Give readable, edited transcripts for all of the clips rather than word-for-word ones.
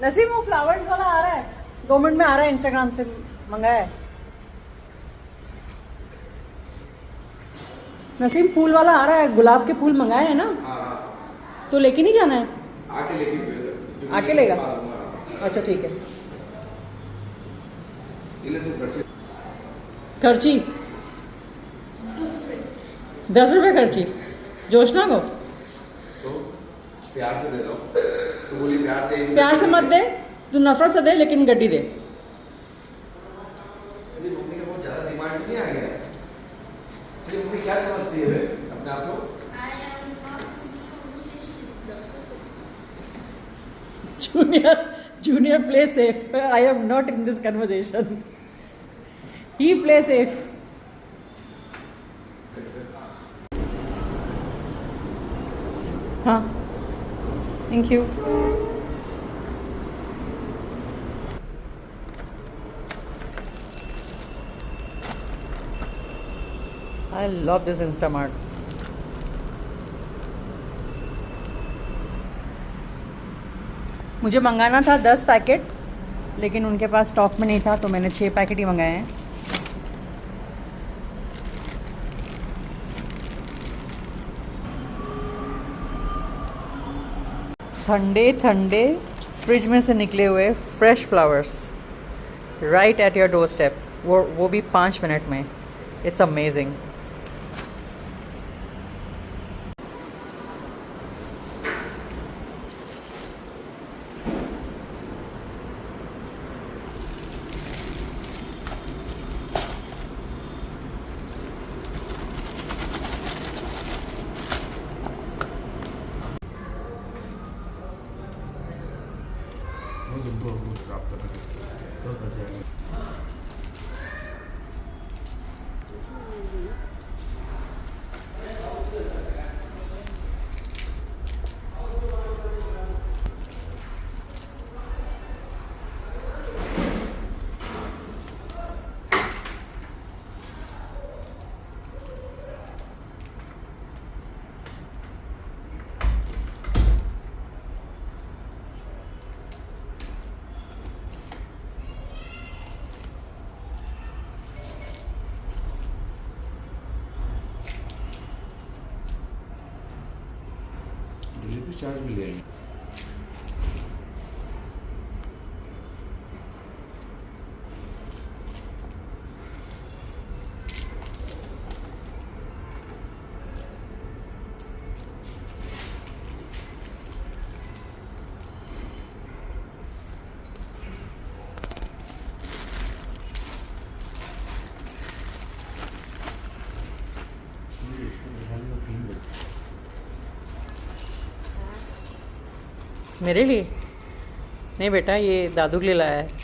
नसीम वो फ्लावर्स वाला आ रहा है, 2 मिनट में आ रहा है, इंस्टाग्राम से मंगाया है। नसीम फूल वाला आ रहा है, गुलाब के फूल मंगाए हैं ना। हाँ तो लेके नहीं जाना है? आके लेके आके लेगा? अच्छा ठीक है। ये ले तू घर से खर्ची 10 रुपये खर्ची जोशना को तो प्यार से दे दो तो बोली प्यार से मत दे, तू नफरत से दे, लेकिन गड्डी दे। मेरी मम्मी का बहुत ज़्यादा डिमांड नहीं आ गया। मेरी मम्मी क्या समझती है अपने आप को? Junior play safe. I am not in this conversation. He play safe. हाँ, thank you. I love this Instamart. मुझे मंगाना था 10 पैकेट, लेकिन उनके पास स्टॉक में नहीं था, तो मैंने 6 पैकेट ही मंगाए हैं। ठंडे ठंडे फ्रिज में से निकले हुए fresh flowers right at your door step, वो भी 5 मिनट में। It's amazing. डिलीवरी चार्ज भी लेंगे। मेरे लिए नहीं बेटा, ये दादू के लिए लाया है।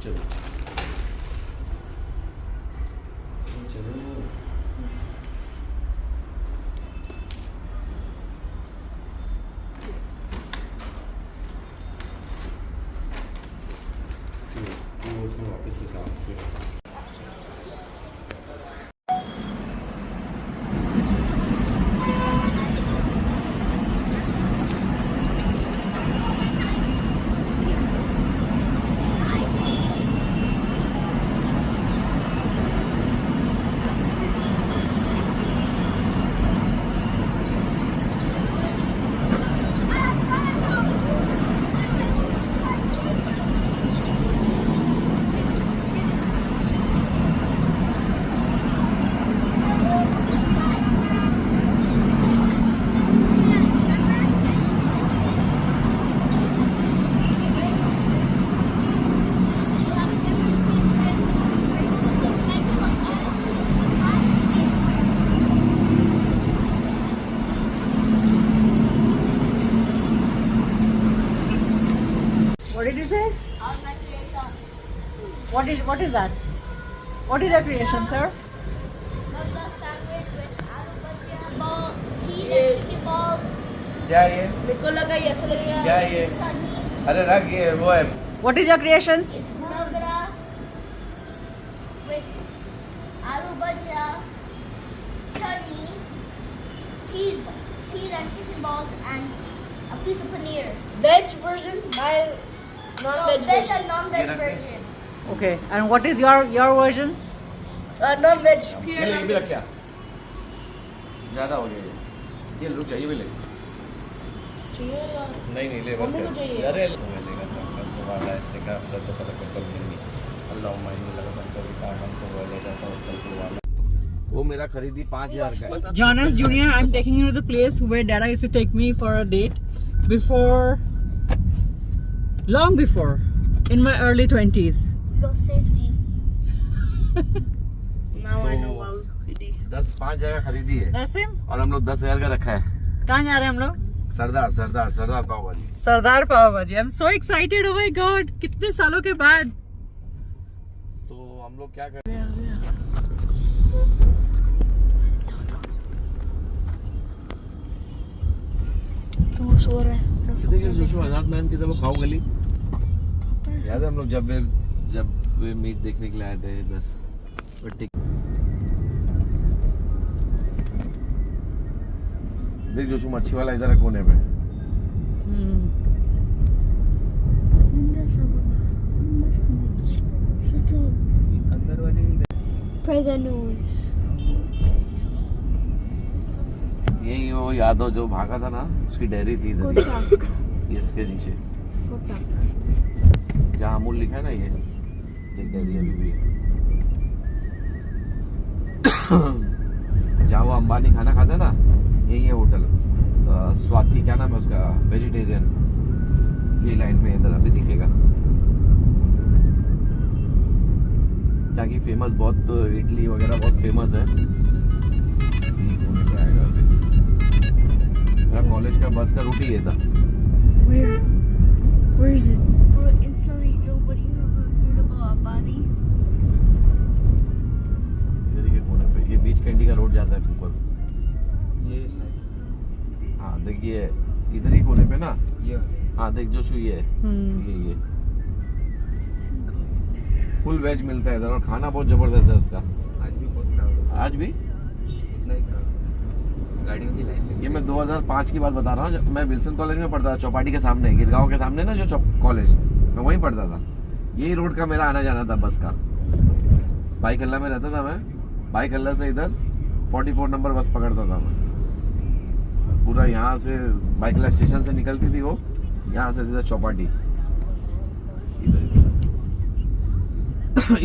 चलो चलो वापस से साफ What is that? What is your creation, sir? Burger sandwich with aloo bhajia, ball, cheese and chicken balls, क्या ये मेरे को लगा ये अच्छा लगेगा। क्या ये chutney. अरे रख ये वो है What is your creations? It's burger with aloo bhajia, chutney, cheese and chicken balls and a piece of paneer. Veg version, my No, non-veg veg version. and non-veg ये रखे। version. Okay. And what is your version? Non-veg, ये pure ले ये भी non-veg. रख क्या ज़्यादा हो गया ये रुक जा ये भी ले चाहिए या नहीं ले बस मम्मी को कर। चाहिए। अरे मैं लेगा तो वाला ऐसे का तो पता कर नहीं अल्लाह मायने लगा संतर का मन तो बोलेगा तो कल वाला वो मेरा खरीदी 5000 का है Jonas Junior, I'm taking you to the place where Dada used to take me for a date long before, in my early 20s. Your safety. Now I know how it is. 5000 का खरीदी है Nasim, और हम लोग 10000 का रखा है कहाँ जा रहे हैं हम लोग? सरदार पाव भाजी सरदार पाव भाजी। I'm so excited. Oh my God! कितने सालों के बाद। तो हम लोग क्या कर तो सो रहे हैं देखिए जोशुआ आजाद मैन की सब खाओ गली याद है हम लोग जब वे मीट देखने के लिए आए थे इधर देख जोशु मच्छी वाला इधर है कोने पे अंदर वाली Prega news. यही वो यादव जो भागा था ना उसकी डेयरी थी इधर Kotak. ही, इसके नीचे Kotak. जहाँ अमूल लिखा है ना ये डेयरी अभी भी जहाँ वो अंबानी खाना खाता है ना यही है होटल स्वाति क्या नाम है उसका वेजिटेरियन ये लाइन में इधर अभी दिखेगा ताकि फेमस बहुत इडली वगैरह बहुत फेमस है मेरा कॉलेज का बस का रूट ही ये था Where is it? Instantly, nobody heard about Abadi. इधर के कोने पे ये बीच कैंडी का रोड जाता है ऊपर ये शायद हाँ देखिए इधर ही कोने पे ना ये हाँ देख जो ये है ये फुल वेज मिलता है इधर और खाना बहुत जबरदस्त है उसका आज भी बहुत क्राउड होता आज भी है इतना ही क्राउड गाड़ियों की लाइन लगी ये मैं 2005 की बात बता रहा हूँ जब मैं विल्सन कॉलेज में पढ़ता था चौपाटी के सामने गिरगांव के सामने ना जो कॉलेज मैं वहीं पढ़ता था यही रोड का मेरा आना जाना था बस का बाइक अल्लाह में रहता था मैं बाइक अल्लाह से इधर 44 नंबर बस पकड़ता था मैं पूरा यहाँ से बाइक अल्लाह स्टेशन से निकलती थी वो यहाँ से सीधा चौपाटी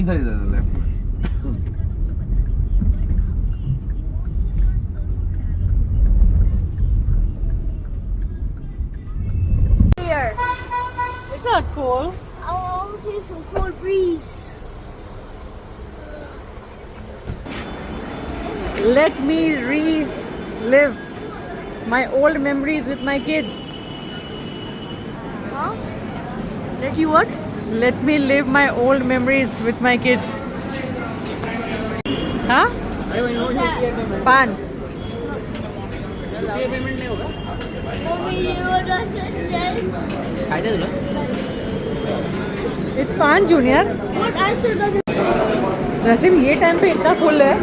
इधर इधर left Here. It's not cool. I want to see some cold breeze. Let me relive my old memories with my kids. Huh? Let you what? Let me live my old memories with my kids. Huh? Pan. Mommy, you know what I just said? It's fun, Junior. What answer does it? Naseem ये time पे इतना full है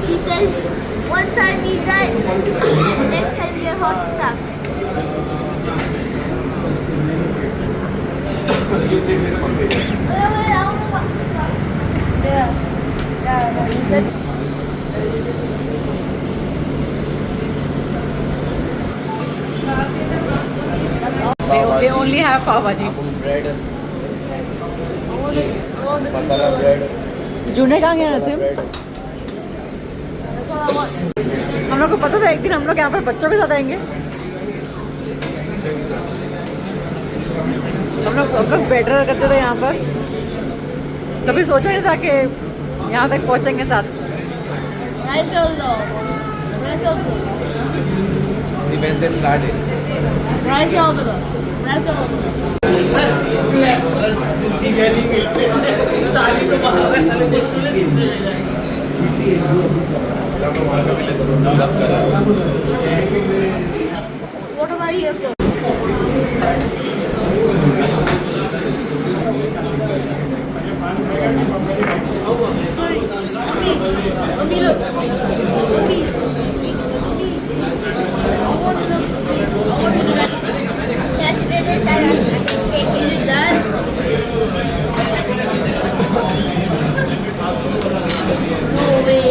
He says, one time you die, next time you get heart attack. Wait, I don't know what's the time. Yeah, no, you said they only have pav bhaji. Bread masala bread जूने कहाँ गया नसीम हम लोग को पता था एक दिन हम लोग यहाँ पर बच्चों के साथ आएंगे हम लोग बेटर करते थे यहाँ पर कभी सोचा नहीं था कि यहाँ तक पहुँचेंगे साथ nice though. Nice though. Siemens and they start it. Price क्या होता था? Price क्या होता था? What about here? Mommy, look. Mommy. I want to do that. Yes, it is. I can shake You it. did that? No way.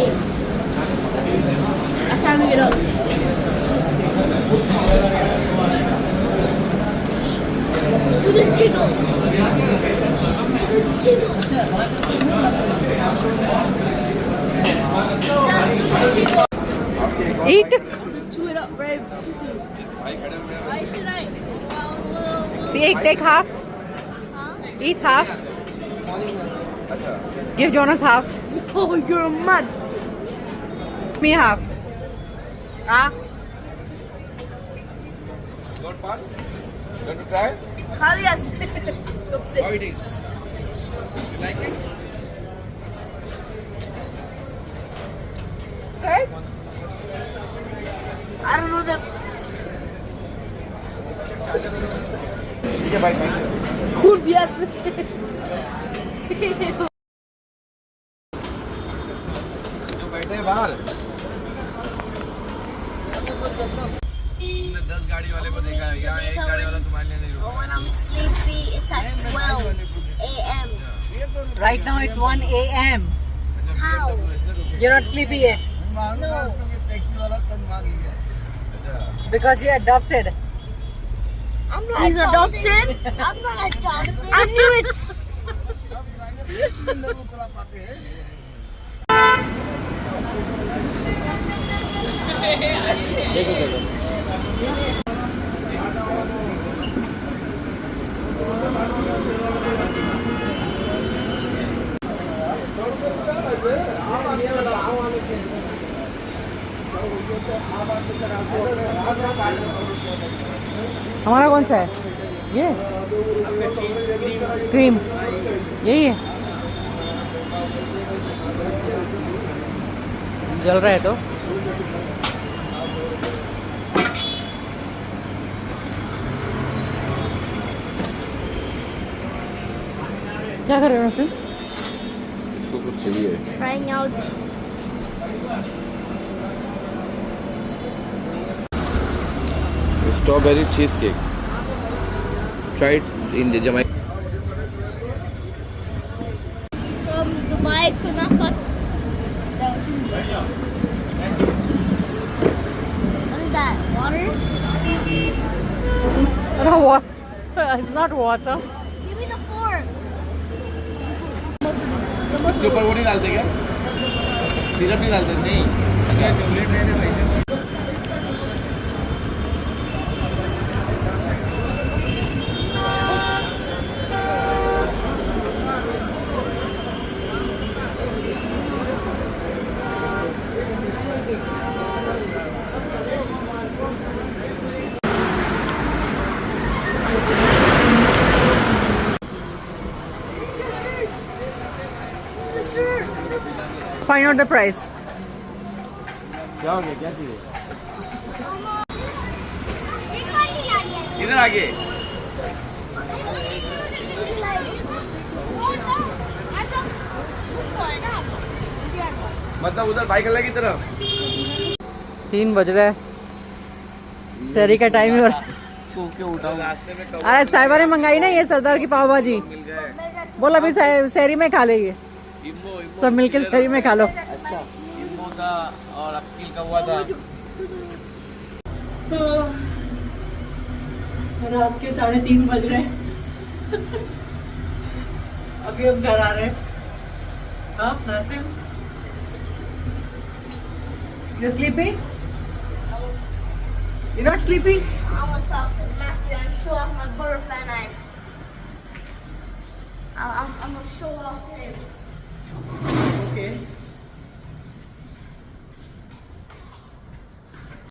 I can't make it up. Do the jiggle. Do the jiggle. Just do the jiggle. Eat. Chew it up very quickly. Why should I? Take half. Huh? Eat half. Give Jonas half. Oh, you're mad. Me half. Ah. Good part. Want to try? Khali has Cup sit. How it is? You like it? I don't know that. ठीक है भाई Could be as जो बैठे हैं बाहर तुमने 10 गाड़ी वाले को देखा है यहाँ एक गाड़ी वाला तुम्हारे लिए नहीं रुका When I'm sleepy, it's at 12 a.m. Right now it's 1 a.m. How? You're not sleepy yet No. because you're adopted. I'm not He's adopted? I'm not adopted. I knew it. हमारा कौन सा है ये क्रीम यही है जल रहा है तो क्या कर रहे हो नसीम? इसको कुछ चाहिए Trying out. Strawberry cheese cake try it in Jamaica From Dubai, Kunafa. What is that? Water? No, what? It's not water. Give me the fork. इसके ऊपर वो नहीं डालते क्या सिरप नहीं डालते नहीं Find out the price. क्या हो गया क्या चाहिए इधर आगे मतलब उधर बाइक अलग की तरफ 3 बज रहा है शहरी का टाइम ही हो रहा है सो के उठाओ रास्ते में कब अरे साहिबा ने मंगाई ना ये सरदार की पाव भाजी मिल गए बोल अभी शहरी में खा लेंगे इम्बो इम्बो सब मिलके शहरी में खा लो अच्छा इम्बो था और अक्कील का हुआ था रात के 3:30 बज रहे हैं अभी हम घर आ रहे हैं हाँ नासिम You sleeping? You not sleeping? I want to talk to Matthew and show off my butterfly knife. I'm going to show off to him. Okay.